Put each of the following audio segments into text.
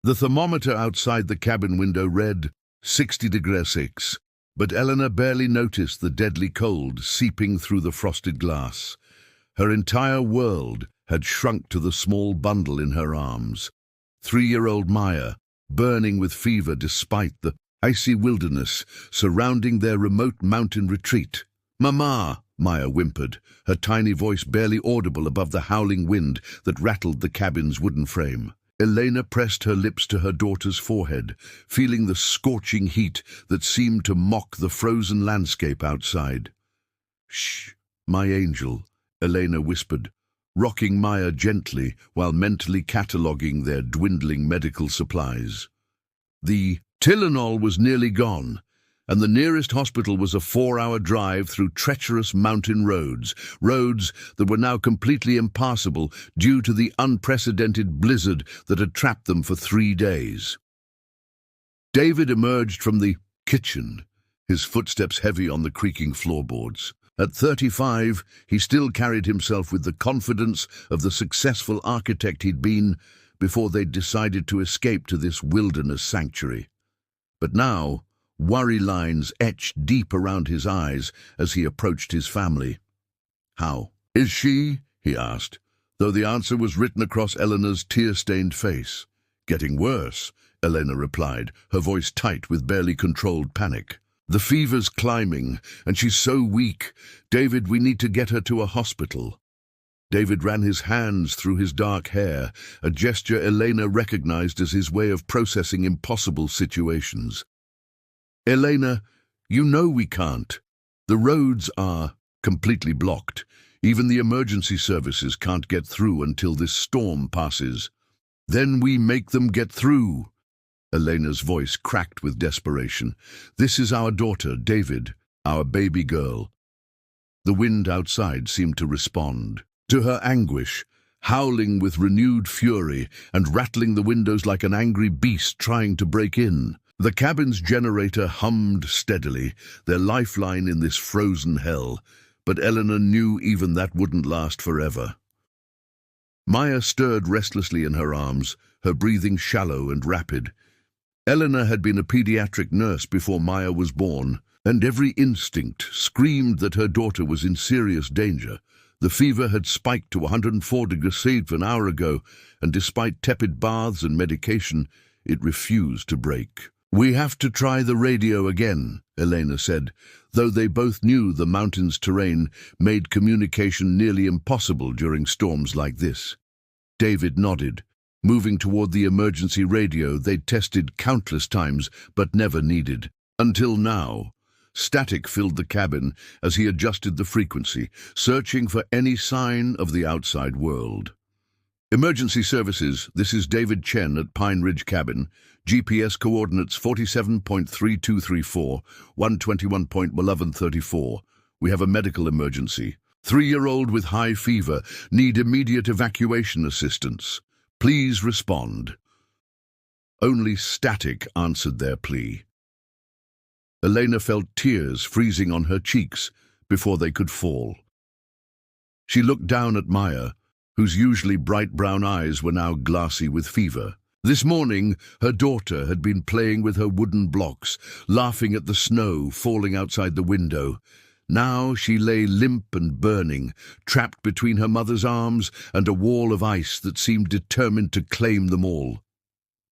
The thermometer outside the cabin window read 60 degrees 6, but Eleanor barely noticed the deadly cold seeping through the frosted glass. Her entire world had shrunk to the small bundle in her arms. 3-year-old Maya, burning with fever despite the icy wilderness surrounding their remote mountain retreat. "Mama," Maya whimpered, her tiny voice barely audible above the howling wind that rattled the cabin's wooden frame. Elena pressed her lips to her daughter's forehead, feeling the scorching heat that seemed to mock the frozen landscape outside. "Shh, my angel," Elena whispered, rocking Maya gently while mentally cataloguing their dwindling medical supplies. The Tylenol was nearly gone, and the nearest hospital was a 4-hour drive through treacherous mountain roads that were now completely impassable due to the unprecedented blizzard that had trapped them for 3 days. David emerged from the kitchen, his footsteps heavy on the creaking floorboards. At 35, he still carried himself with the confidence of the successful architect he'd been before they'd decided to escape to this wilderness sanctuary. But now, worry lines etched deep around his eyes as he approached his family. "How is she?" he asked, though the answer was written across Eleanor's tear-stained face. "Getting worse," Elena replied, her voice tight with barely controlled panic. "The fever's climbing, and she's so weak. David, we need to get her to a hospital." David ran his hands through his dark hair, a gesture Elena recognized as his way of processing impossible situations. "Elena, you know we can't. The roads are completely blocked. Even the emergency services can't get through until this storm passes." "Then we make them get through." Elena's voice cracked with desperation. "This is our daughter, David, our baby girl." The wind outside seemed to respond to her anguish, howling with renewed fury and rattling the windows like an angry beast trying to break in. The cabin's generator hummed steadily, their lifeline in this frozen hell, but Eleanor knew even that wouldn't last forever. Maya stirred restlessly in her arms, her breathing shallow and rapid. Eleanor had been a pediatric nurse before Maya was born, and every instinct screamed that her daughter was in serious danger. The fever had spiked to 104 degrees Celsius an hour ago, and despite tepid baths and medication, it refused to break. "We have to try the radio again," Elena said, though they both knew the mountain's terrain made communication nearly impossible during storms like this. David nodded, moving toward the emergency radio they'd tested countless times but never needed. Until now, static filled the cabin as he adjusted the frequency, searching for any sign of the outside world. "Emergency services, this is David Chen at Pine Ridge Cabin. GPS coordinates 47.3234, 121.1134. We have a medical emergency. 3-year-old with high fever, need immediate evacuation assistance. Please respond." Only static answered their plea. Elena felt tears freezing on her cheeks before they could fall. She looked down at Maya, whose usually bright brown eyes were now glassy with fever. This morning, her daughter had been playing with her wooden blocks, laughing at the snow falling outside the window. Now she lay limp and burning, trapped between her mother's arms and a wall of ice that seemed determined to claim them all.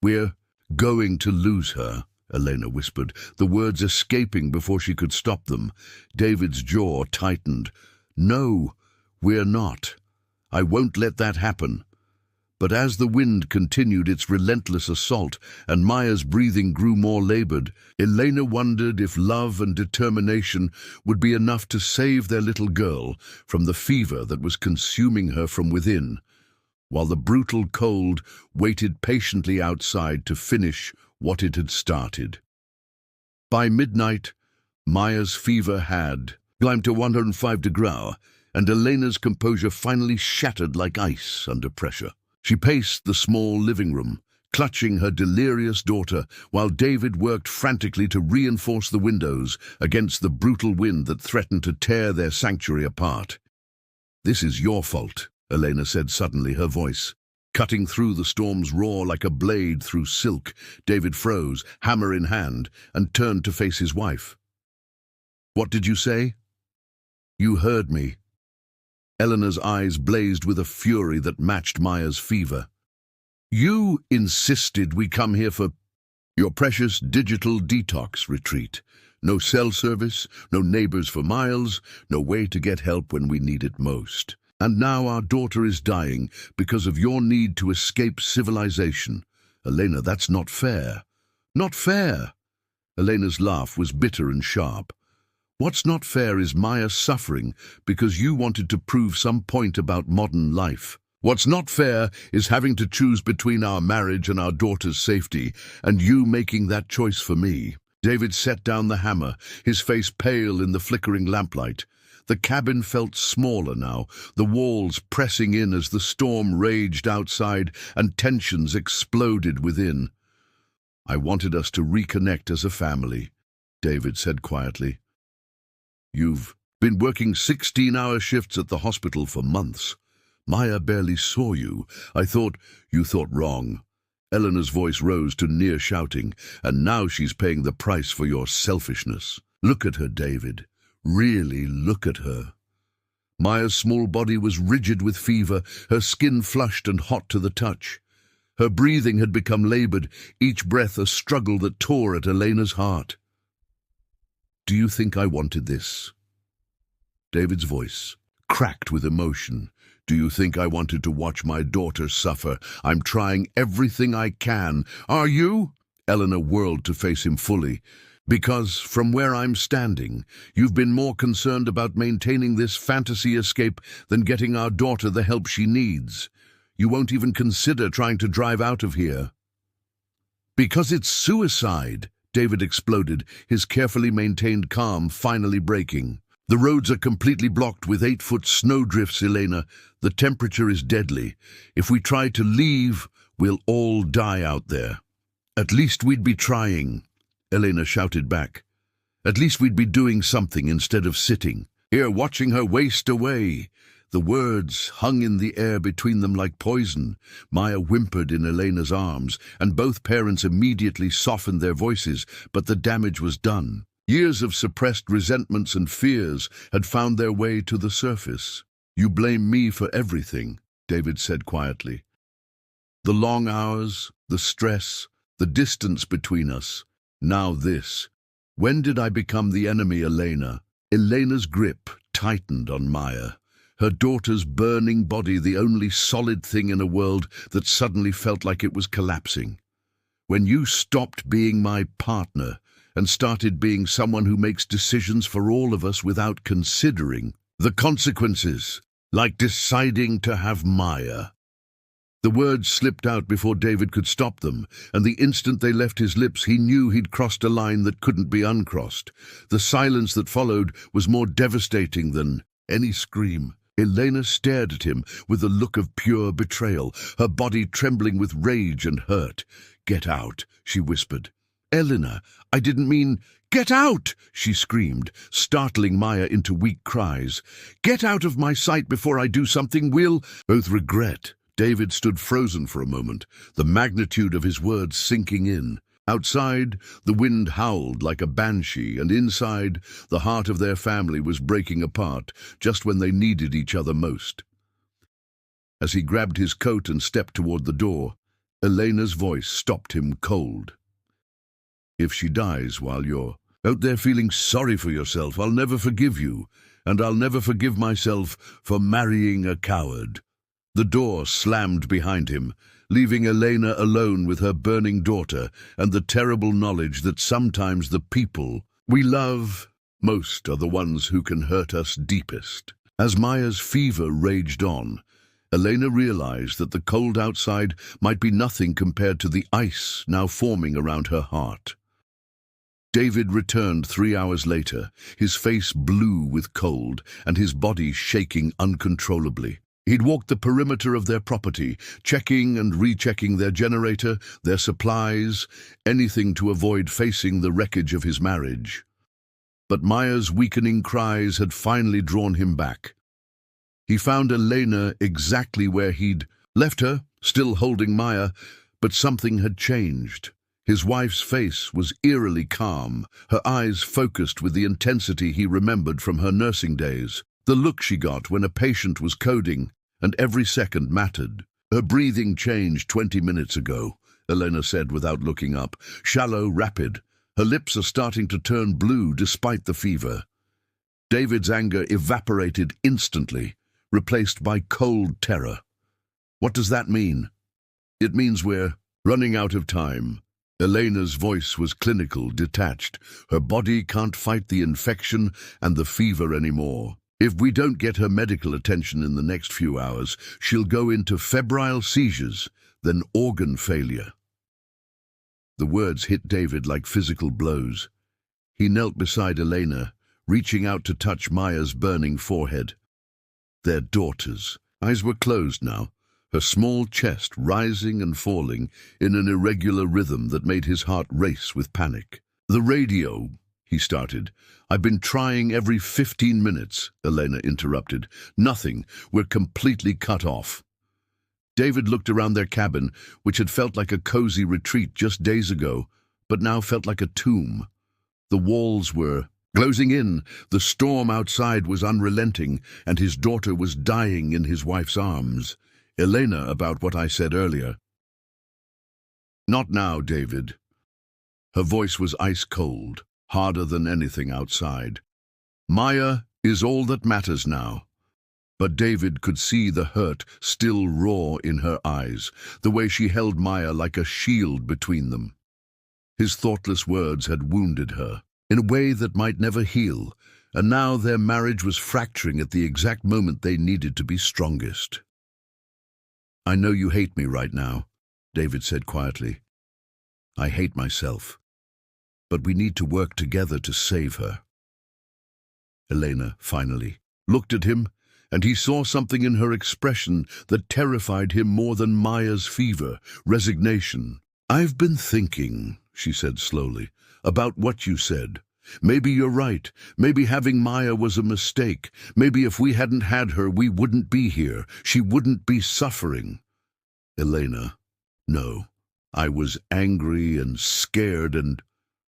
"We're going to lose her," Elena whispered, the words escaping before she could stop them. David's jaw tightened. "No, we're not. I won't let that happen." But as the wind continued its relentless assault and Maya's breathing grew more labored, Elena wondered if love and determination would be enough to save their little girl from the fever that was consuming her from within, while the brutal cold waited patiently outside to finish what it had started. By midnight, Maya's fever had climbed to 105 degrees, and Elena's composure finally shattered like ice under pressure. She paced the small living room, clutching her delirious daughter, while David worked frantically to reinforce the windows against the brutal wind that threatened to tear their sanctuary apart. "This is your fault," Elena said suddenly, her voice Cutting through the storm's roar like a blade through silk, David froze, hammer in hand, and turned to face his wife. "What did you say?" "You heard me." Eleanor's eyes blazed with a fury that matched Maya's fever. "You insisted we come here for your precious digital detox retreat. No cell service, no neighbors for miles, no way to get help when we need it most. And now our daughter is dying because of your need to escape civilization. Elena, that's not fair. Not fair." Elena's laugh was bitter and sharp. "What's not fair is Maya suffering because you wanted to prove some point about modern life. What's not fair is having to choose between our marriage and our daughter's safety, and you making that choice for me." David set down the hammer, his face pale in the flickering lamplight. The cabin felt smaller now, the walls pressing in as the storm raged outside and tensions exploded within. "I wanted us to reconnect as a family," David said quietly. "You've been working 16-hour shifts at the hospital for months. Maya barely saw you. You thought wrong." Eleanor's voice rose to near shouting, "And now she's paying the price for your selfishness. Look at her, David. Really look at her." Maya's small body was rigid with fever, her skin flushed and hot to the touch. Her breathing had become labored, each breath a struggle that tore at Elena's heart. "Do you think I wanted this?" David's voice cracked with emotion. "Do you think I wanted to watch my daughter suffer? I'm trying everything I can." "Are you?" Eleanor whirled to face him fully. "Because, from where I'm standing, you've been more concerned about maintaining this fantasy escape than getting our daughter the help she needs. You won't even consider trying to drive out of here." "Because it's suicide," David exploded, his carefully maintained calm finally breaking. "The roads are completely blocked with 8-foot snowdrifts, Elena. The temperature is deadly. If we try to leave, we'll all die out there." "At least we'd be trying," Elena shouted back. "At least we'd be doing something instead of sitting here watching her waste away." The words hung in the air between them like poison. Maya whimpered in Elena's arms, and both parents immediately softened their voices, but the damage was done. Years of suppressed resentments and fears had found their way to the surface. "You blame me for everything," David said quietly. "The long hours, the stress, the distance between us. Now this. When did I become the enemy, Elena?" Elena's grip tightened on Maya, her daughter's burning body the only solid thing in a world that suddenly felt like it was collapsing. "When you stopped being my partner and started being someone who makes decisions for all of us without considering the consequences, like deciding to have Maya." The words slipped out before David could stop them, and the instant they left his lips he knew he'd crossed a line that couldn't be uncrossed. The silence that followed was more devastating than any scream. Elena stared at him with a look of pure betrayal, her body trembling with rage and hurt. "Get out," she whispered. "Elena, I didn't mean—" "Get out!" she screamed, startling Maya into weak cries. "Get out of my sight before I do something we'll both regret." David stood frozen for a moment, the magnitude of his words sinking in. Outside, the wind howled like a banshee, and inside, the heart of their family was breaking apart just when they needed each other most. As he grabbed his coat and stepped toward the door, Elena's voice stopped him cold. "If she dies while you're out there feeling sorry for yourself, I'll never forgive you, and I'll never forgive myself for marrying a coward." The door slammed behind him, leaving Elena alone with her burning daughter and the terrible knowledge that sometimes the people we love most are the ones who can hurt us deepest. As Maya's fever raged on, Elena realized that the cold outside might be nothing compared to the ice now forming around her heart. David returned 3 hours later, his face blue with cold and his body shaking uncontrollably. He'd walked the perimeter of their property, checking and rechecking their generator, their supplies, anything to avoid facing the wreckage of his marriage. But Maya's weakening cries had finally drawn him back. He found Elena exactly where he'd left her, still holding Maya, but something had changed. His wife's face was eerily calm, her eyes focused with the intensity he remembered from her nursing days. The look she got when a patient was coding, and every second mattered. Her breathing changed 20 minutes ago, Elena said without looking up. Shallow, rapid. Her lips are starting to turn blue despite the fever. David's anger evaporated instantly, replaced by cold terror. What does that mean? It means we're running out of time. Elena's voice was clinical, detached. Her body can't fight the infection and the fever anymore. If we don't get her medical attention in the next few hours, she'll go into febrile seizures, then organ failure. The words hit David like physical blows. He knelt beside Elena, reaching out to touch Maya's burning forehead. Their daughters. Eyes were closed now, her small chest rising and falling in an irregular rhythm that made his heart race with panic. "The radio," he started. "I've been trying every 15 minutes, Elena interrupted. "Nothing. We're completely cut off." David looked around their cabin, which had felt like a cozy retreat just days ago, but now felt like a tomb. The walls were closing in, the storm outside was unrelenting, and his daughter was dying in his wife's arms. "Elena, about what I said earlier." "Not now, David." Her voice was ice cold, harder than anything outside. "Maya is all that matters now." But David could see the hurt still raw in her eyes, the way she held Maya like a shield between them. His thoughtless words had wounded her, in a way that might never heal, and now their marriage was fracturing at the exact moment they needed to be strongest. "I know you hate me right now," David said quietly. "I hate myself. But we need to work together to save her." Elena, finally, looked at him, and he saw something in her expression that terrified him more than Maya's fever, resignation. "I've been thinking," she said slowly, "about what you said. Maybe you're right. Maybe having Maya was a mistake. Maybe if we hadn't had her, we wouldn't be here. She wouldn't be suffering." "Elena, no. I was angry and scared and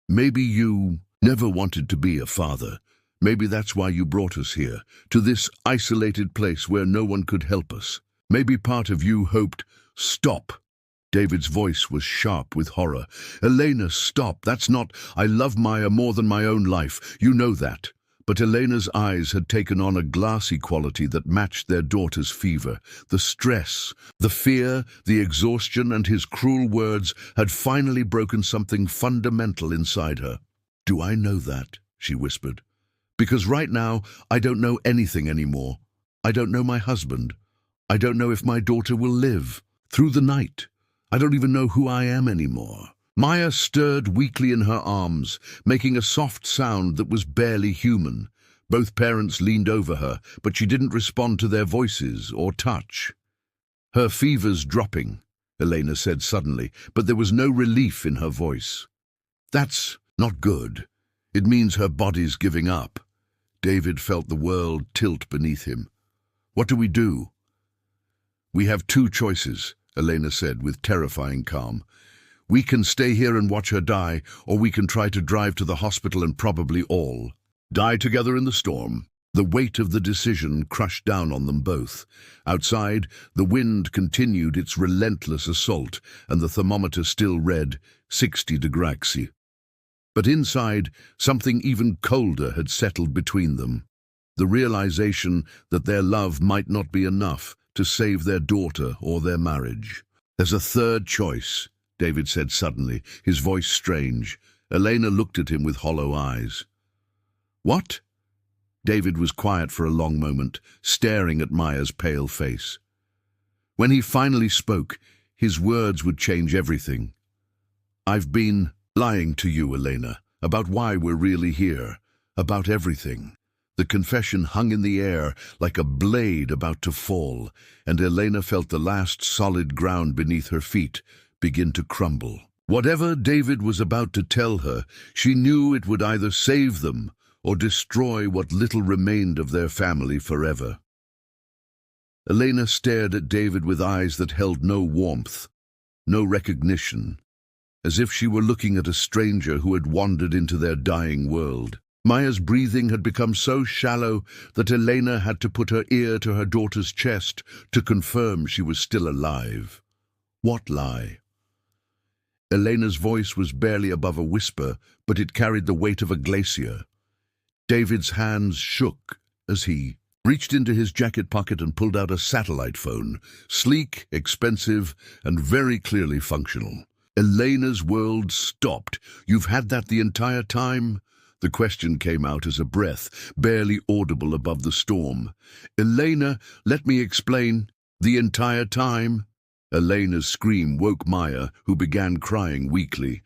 maybe you never wanted to be a father. Maybe that's why you brought us here, to this isolated place where no one could help us. Maybe part of you hoped—" "Stop!" David's voice was sharp with horror. "Elena, stop. That's not— I love Maya more than my own life. You know that." But Elena's eyes had taken on a glassy quality that matched their daughter's fever. The stress, the fear, the exhaustion, and his cruel words had finally broken something fundamental inside her. "Do I know that?" she whispered. "Because right now, I don't know anything anymore. I don't know my husband. I don't know if my daughter will live through the night. I don't even know who I am anymore." Maya stirred weakly in her arms, making a soft sound that was barely human. Both parents leaned over her, but she didn't respond to their voices or touch. "Her fever's dropping," Elena said suddenly, but there was no relief in her voice. "That's not good. It means her body's giving up." David felt the world tilt beneath him. "What do we do?" "We have two choices," Elena said with terrifying calm. "We can stay here and watch her die, or we can try to drive to the hospital and probably all die together in the storm." The weight of the decision crushed down on them both. Outside, the wind continued its relentless assault, and the thermometer still read 60 degrees. But inside, something even colder had settled between them. The realization that their love might not be enough to save their daughter or their marriage. "There's a third choice," David said suddenly, his voice strange. Elena looked at him with hollow eyes. "What?" David was quiet for a long moment, staring at Maya's pale face. When he finally spoke, his words would change everything. "I've been lying to you, Elena, about why we're really here, about everything." The confession hung in the air like a blade about to fall, and Elena felt the last solid ground beneath her feet begin to crumble. Whatever David was about to tell her, she knew it would either save them or destroy what little remained of their family forever. Elena stared at David with eyes that held no warmth, no recognition, as if she were looking at a stranger who had wandered into their dying world. Maya's breathing had become so shallow that Elena had to put her ear to her daughter's chest to confirm she was still alive. What lie? Elena's voice was barely above a whisper, but it carried the weight of a glacier. David's hands shook as he reached into his jacket pocket and pulled out a satellite phone, sleek, expensive, and very clearly functional. Elena's world stopped. "You've had that the entire time?" The question came out as a breath, barely audible above the storm. "Elena, let me explain. The entire time?" Elena's scream woke Maya, who began crying weakly.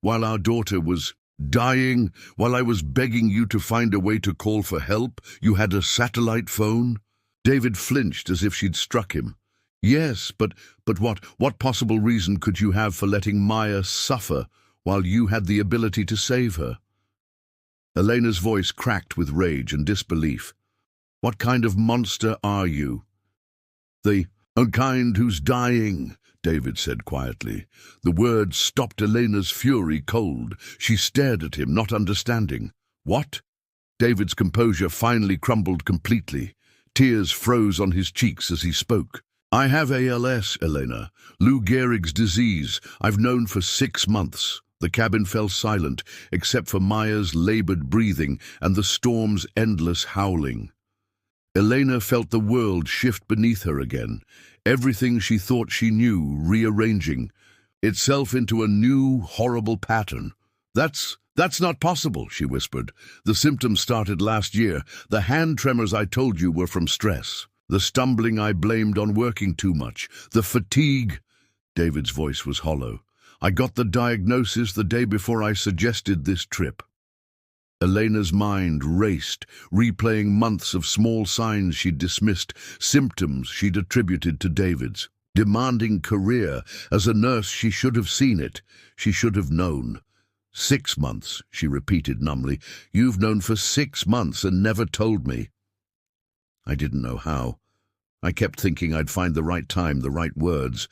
"While our daughter was dying, while I was begging you to find a way to call for help, you had a satellite phone?" David flinched as if she'd struck him. "Yes, but what possible reason could you have for letting Maya suffer while you had the ability to save her?" Elena's voice cracked with rage and disbelief. "What kind of monster are you?" "The kind who's dying," David said quietly. The words stopped Elena's fury cold. She stared at him, not understanding. "What?" David's composure finally crumbled completely. Tears froze on his cheeks as he spoke. "I have ALS, Elena. Lou Gehrig's disease. I've known for 6 months. The cabin fell silent, except for Maya's labored breathing and the storm's endless howling. Elena felt the world shift beneath her again, everything she thought she knew rearranging itself into a new, horrible pattern. That's not possible," she whispered. "The symptoms started last year. The hand tremors I told you were from stress. The stumbling I blamed on working too much. The fatigue." David's voice was hollow. "I got the diagnosis the day before I suggested this trip." Elena's mind raced, replaying months of small signs she'd dismissed, symptoms she'd attributed to David's demanding career. As a nurse, she should have seen it. She should have known. 6 months, she repeated numbly. "You've known for 6 months and never told me." I didn't know how. I kept thinking I'd find the right time, the right words.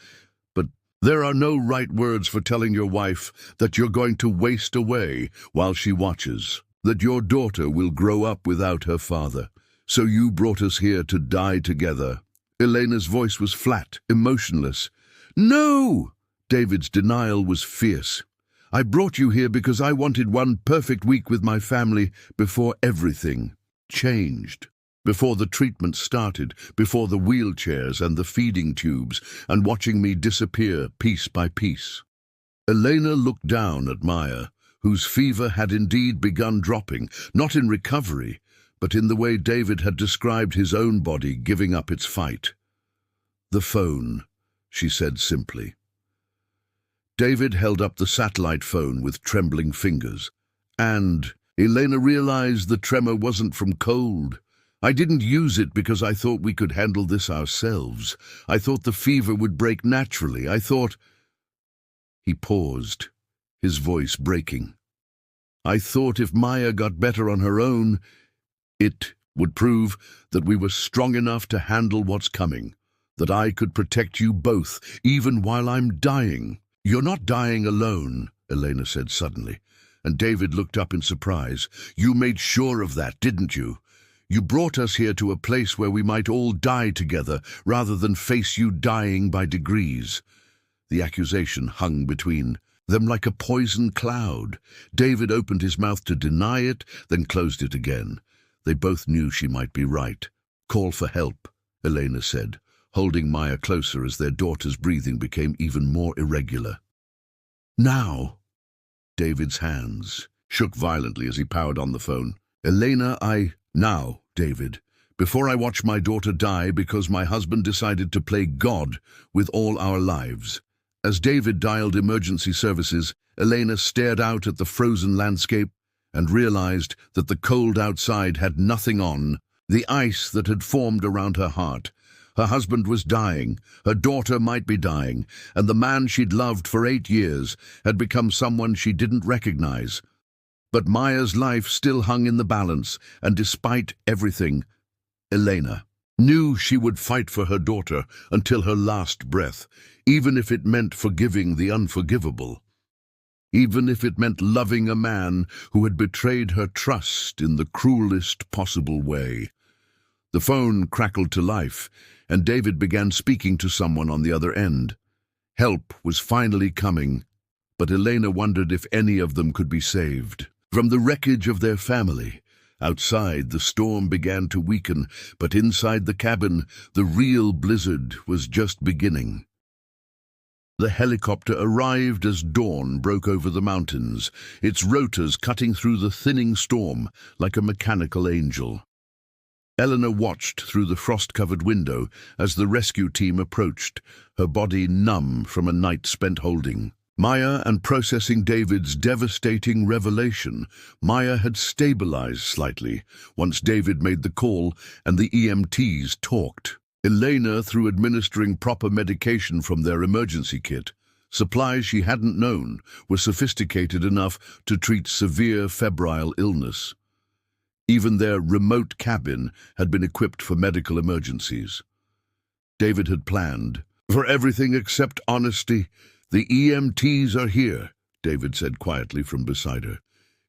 But there are no right words for telling your wife that you're going to waste away while she watches, that your daughter will grow up without her father. So you brought us here to die together. Elena's voice was flat, emotionless. "No!" David's denial was fierce. "I brought you here because I wanted one perfect week with my family before everything changed. Before the treatment started, before the wheelchairs and the feeding tubes, and watching me disappear piece by piece." Elena looked down at Maya, whose fever had indeed begun dropping, not in recovery, but in the way David had described his own body giving up its fight. "The phone," she said simply. David held up the satellite phone with trembling fingers, and Elena realized the tremor wasn't from cold. "I didn't use it because I thought we could handle this ourselves. I thought the fever would break naturally. I thought—" He paused, his voice breaking. "I thought if Maya got better on her own, it would prove that we were strong enough to handle what's coming, that I could protect you both, even while I'm dying." "You're not dying alone," Elena said suddenly, and David looked up in surprise. "You made sure of that, didn't you? You brought us here to a place where we might all die together, rather than face you dying by degrees." The accusation hung between them like a poison cloud. David opened his mouth to deny it, then closed it again. They both knew she might be right. "Call for help," Elena said, holding Maya closer as their daughter's breathing became even more irregular. "Now!" David's hands shook violently as he powered on the phone. "Elena, Now, David, before I watch my daughter die because my husband decided to play God with all our lives." As David dialed emergency services, Elena stared out at the frozen landscape and realized that the cold outside had nothing on the ice that had formed around her heart. Her husband was dying, her daughter might be dying, and the man she'd loved for 8 years had become someone she didn't recognize. But Maya's life still hung in the balance, and despite everything, Elena. knew she would fight for her daughter until her last breath, even if it meant forgiving the unforgivable, even if it meant loving a man who had betrayed her trust in the cruelest possible way. The phone crackled to life, and David began speaking to someone on the other end. Help was finally coming, but Elena wondered if any of them could be saved. From the wreckage of their family, outside the storm began to weaken, but inside the cabin, the real blizzard was just beginning. The helicopter arrived as dawn broke over the mountains, its rotors cutting through the thinning storm like a mechanical angel. Eleanor watched through the frost-covered window as the rescue team approached, her body numb from a night spent holding Maya and processing David's devastating revelation. Maya had stabilized slightly once David made the call and the EMTs talked. Elena, through administering proper medication from their emergency kit, supplies she hadn't known were sophisticated enough to treat severe febrile illness. Even their remote cabin had been equipped for medical emergencies. David had planned for everything except honesty. "The EMTs are here," David said quietly from beside her.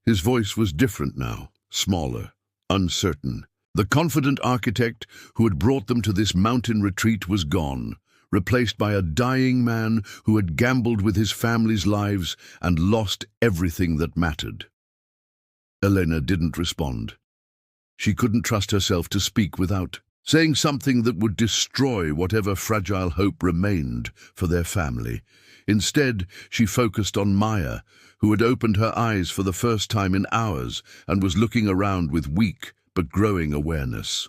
His voice was different now, smaller, uncertain. The confident architect who had brought them to this mountain retreat was gone, replaced by a dying man who had gambled with his family's lives and lost everything that mattered. Elena didn't respond. She couldn't trust herself to speak without saying something that would destroy whatever fragile hope remained for their family. Instead, she focused on Maya, who had opened her eyes for the first time in hours and was looking around with weak but growing awareness.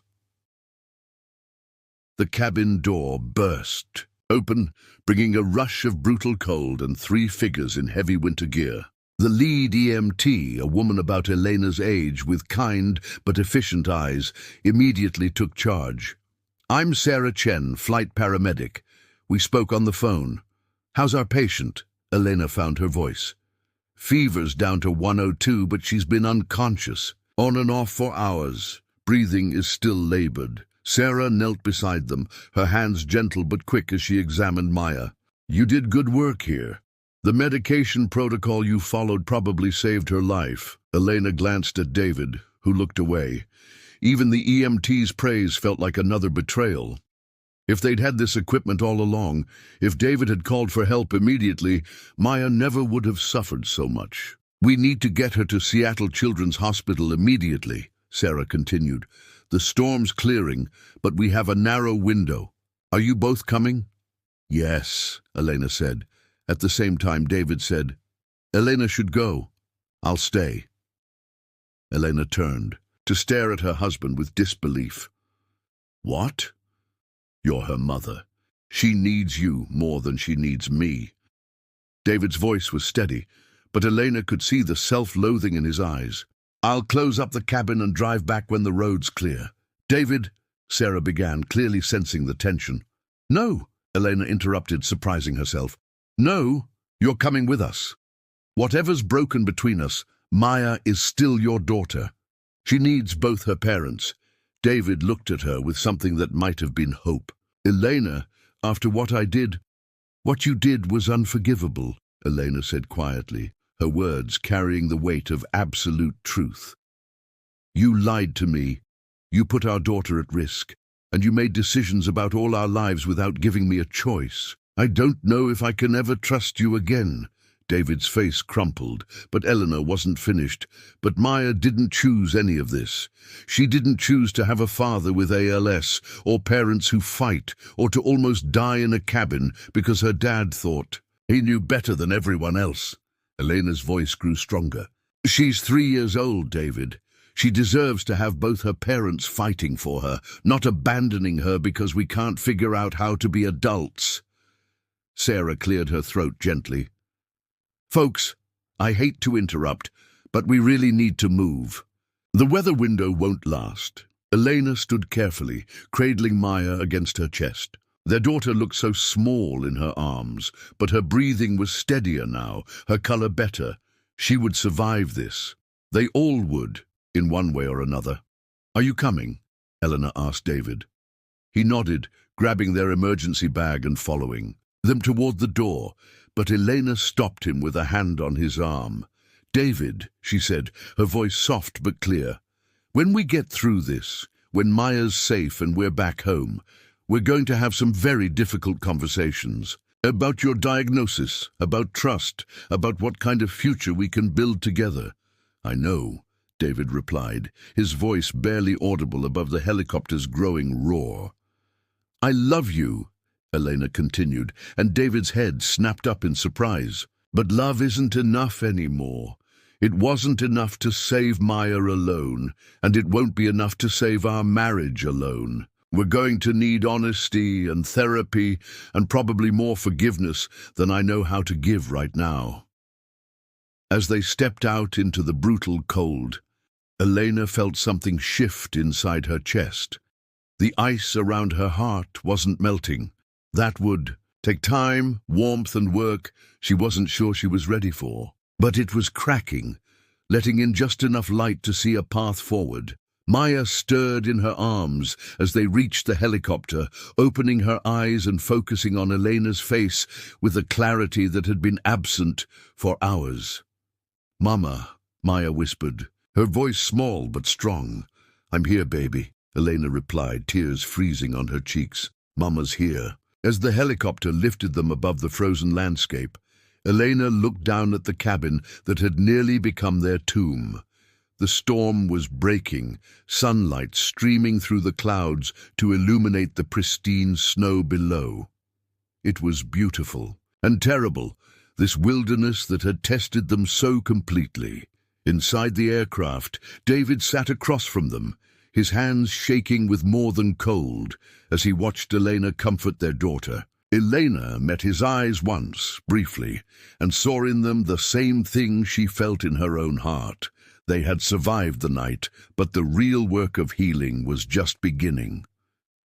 The cabin door burst open, bringing a rush of brutal cold and three figures in heavy winter gear. The lead EMT, a woman about Elena's age with kind but efficient eyes, immediately took charge. "I'm Sarah Chen, flight paramedic. We spoke on the phone. How's our patient?" Elena found her voice. "Fever's down to 102, but she's been unconscious, on and off for hours. Breathing is still labored." Sarah knelt beside them, her hands gentle but quick as she examined Maya. "You did good work here. The medication protocol you followed probably saved her life." Elena glanced at David, who looked away. Even the EMT's praise felt like another betrayal. If they'd had this equipment all along, if David had called for help immediately, Maya never would have suffered so much. "We need to get her to Seattle Children's Hospital immediately," Sarah continued. "The storm's clearing, but we have a narrow window. Are you both coming?" "Yes," Elena said. At the same time, David said, "Elena should go. I'll stay." Elena turned to stare at her husband with disbelief. "What? You're her mother. She needs you more than she needs me." David's voice was steady, but Elena could see the self-loathing in his eyes. "I'll close up the cabin and drive back when the road's clear." "David," Sarah began, clearly sensing the tension. "No," Elena interrupted, surprising herself. "No, you're coming with us. Whatever's broken between us, Maya is still your daughter. She needs both her parents." David looked at her with something that might have been hope. "Elena, after what I did, what you did was unforgivable," Elena said quietly, her words carrying the weight of absolute truth. "You lied to me. You put our daughter at risk, and you made decisions about all our lives without giving me a choice. I don't know if I can ever trust you again." David's face crumpled, but Eleanor wasn't finished. "But Maya didn't choose any of this. She didn't choose to have a father with ALS, or parents who fight, or to almost die in a cabin because her dad thought he knew better than everyone else." Elena's voice grew stronger. "She's 3 years old, David. She deserves to have both her parents fighting for her, not abandoning her because we can't figure out how to be adults." Sarah cleared her throat gently. "Folks, I hate to interrupt, but we really need to move. The weather window won't last." Elena stood carefully, cradling Maya against her chest. Their daughter looked so small in her arms, but her breathing was steadier now, her color better. She would survive this. They all would, in one way or another. "Are you coming?" Eleanor asked David. He nodded, grabbing their emergency bag and following them toward the door, but Elena stopped him with a hand on his arm. "David," she said, her voice soft but clear, "when we get through this, when Maya's safe and we're back home, we're going to have some very difficult conversations. About your diagnosis, about trust, about what kind of future we can build together." "I know," David replied, his voice barely audible above the helicopter's growing roar. "I love you," Elena continued, and David's head snapped up in surprise. "But love isn't enough anymore. It wasn't enough to save Maya alone, and it won't be enough to save our marriage alone. We're going to need honesty and therapy and probably more forgiveness than I know how to give right now." As they stepped out into the brutal cold, Elena felt something shift inside her chest. The ice around her heart wasn't melting. That would take time, warmth, and work she wasn't sure she was ready for. But it was cracking, letting in just enough light to see a path forward. Maya stirred in her arms as they reached the helicopter, opening her eyes and focusing on Elena's face with a clarity that had been absent for hours. "Mama," Maya whispered, her voice small but strong. "I'm here, baby," Elena replied, tears freezing on her cheeks. "Mama's here." As the helicopter lifted them above the frozen landscape, Elena looked down at the cabin that had nearly become their tomb. The storm was breaking, sunlight streaming through the clouds to illuminate the pristine snow below. It was beautiful and terrible, this wilderness that had tested them so completely. Inside the aircraft, David sat across from them, his hands shaking with more than cold, as he watched Elena comfort their daughter. Elena met his eyes once, briefly, and saw in them the same thing she felt in her own heart. They had survived the night, but the real work of healing was just beginning.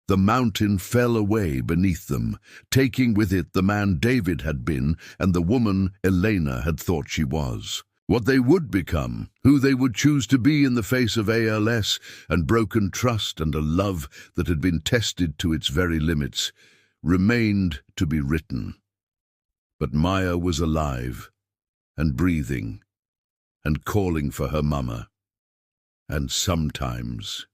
The mountain fell away beneath them, taking with it the man David had been and the woman Elena had thought she was. What they would become, who they would choose to be in the face of ALS and broken trust and a love that had been tested to its very limits, remained to be written. But Maya was alive and breathing and calling for her mama. And sometimes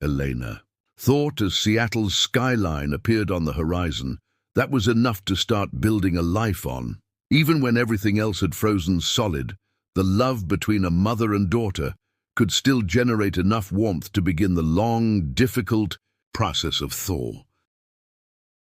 Elena thought, as Seattle's skyline appeared on the horizon, that was enough to start building a life on. Even when everything else had frozen solid, the love between a mother and daughter could still generate enough warmth to begin the long, difficult process of thaw.